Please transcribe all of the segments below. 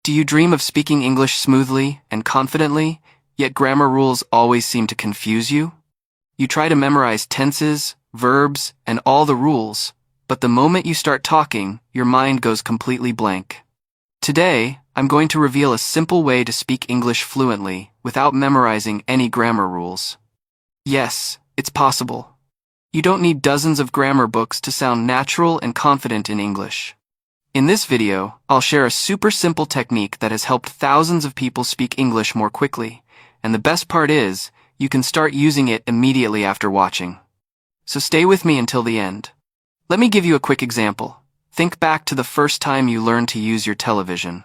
Do you dream of speaking English smoothly and confidently, yet grammar rules always seem to confuse you? You try to memorize tenses, verbs, and all the rules, but the moment you start talking, your mind goes completely blank. Today, I'm going to reveal a simple way to speak English fluently without memorizing any grammar rules. Yes, it's possible. You don't need dozens of grammar books to sound natural and confident in English. In this video, I'll share a super simple technique that has helped thousands of people speak English more quickly, and the best part is, you can start using it immediately after watching. So stay with me until the end. Let me give you a quick example. Think back to the first time you learned to use your television.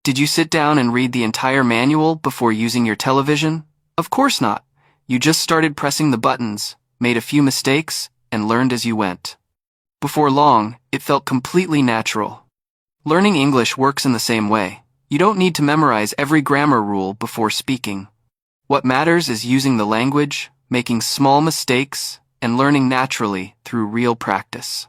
Did you sit down and read the entire manual before using your television? Of course not. You just started pressing the buttons, made a few mistakes, and learned as you went. Before long, it felt completely natural. Learning English works in the same way. You don't need to memorize every grammar rule before speaking. What matters is using the language, making small mistakes, and learning naturally through real practice.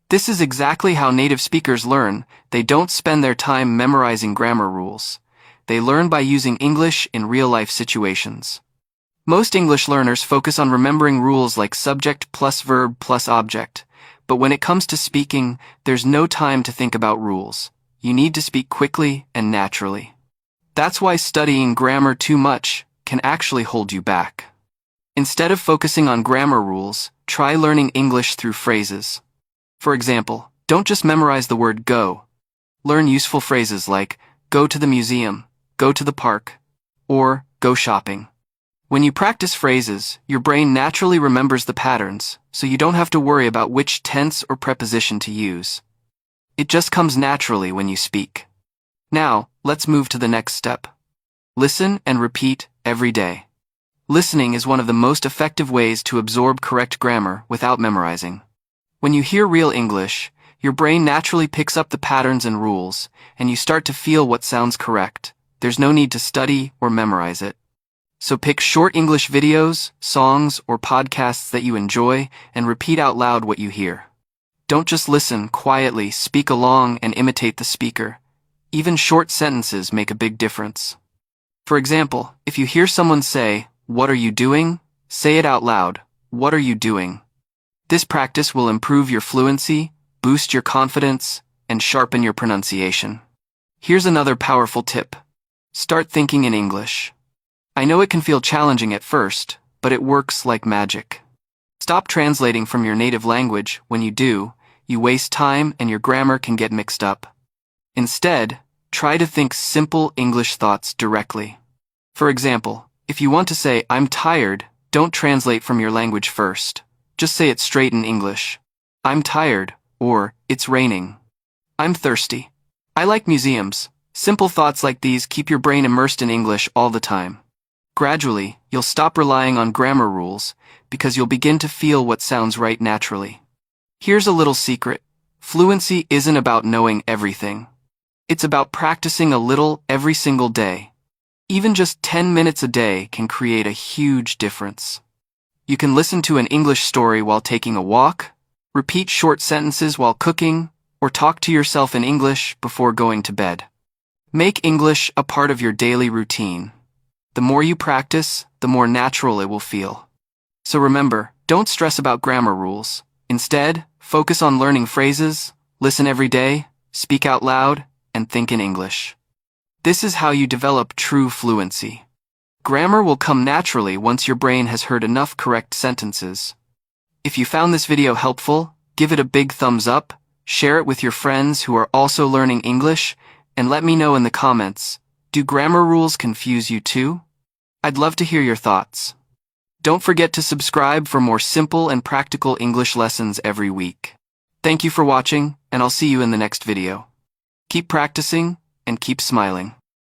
This is exactly how native speakers learn. They don't spend their time memorizing grammar rules. They learn by using English in real-life situations. Most English learners focus on remembering rules like subject plus verb plus object. But when it comes to speaking, there's no time to think about rules. You need to speak quickly and naturally. That's why studying grammar too much can actually hold you back. Instead of focusing on grammar rules, try learning English through phrases. For example, don't just memorize the word go. Learn useful phrases like go to the museum, go to the park, or go shopping. When you practice phrases, your brain naturally remembers the patterns, so you don't have to worry about which tense or preposition to use. It just comes naturally when you speak. Now, let's move to the next step. Listen and repeat every day. Listening is one of the most effective ways to absorb correct grammar without memorizing. When you hear real English, your brain naturally picks up the patterns and rules, and you start to feel what sounds correct. There's no need to study or memorize it. So pick short English videos, songs, or podcasts that you enjoy and repeat out loud what you hear. Don't just listen quietly, speak along and imitate the speaker. Even short sentences make a big difference. For example, if you hear someone say, "What are you doing?" say it out loud, "What are you doing?" This practice will improve your fluency, boost your confidence, and sharpen your pronunciation. Here's another powerful tip. Start thinking in English. I know it can feel challenging at first, but it works like magic. Stop translating from your native language. When you do, you waste time and your grammar can get mixed up. Instead, try to think simple English thoughts directly. For example, if you want to say, "I'm tired," don't translate from your language first. Just say it straight in English. "I'm tired," or "It's raining." "I'm thirsty." "I like museums." Simple thoughts like these keep your brain immersed in English all the time. Gradually, you'll stop relying on grammar rules because you'll begin to feel what sounds right naturally. Here's a little secret. Fluency isn't about knowing everything. It's about practicing a little every single day. Even just 10 minutes a day can create a huge difference. You can listen to an English story while taking a walk, repeat short sentences while cooking, or talk to yourself in English before going to bed. Make English a part of your daily routine. The more you practice, the more natural it will feel. So remember, don't stress about grammar rules. Instead, focus on learning phrases, listen every day, speak out loud, and think in English. This is how you develop true fluency. Grammar will come naturally once your brain has heard enough correct sentences. If you found this video helpful, give it a big thumbs up, share it with your friends who are also learning English, and let me know in the comments, do grammar rules confuse you too? I'd love to hear your thoughts. Don't forget to subscribe for more simple and practical English lessons every week. Thank you for watching, and I'll see you in the next video. Keep practicing, and keep smiling.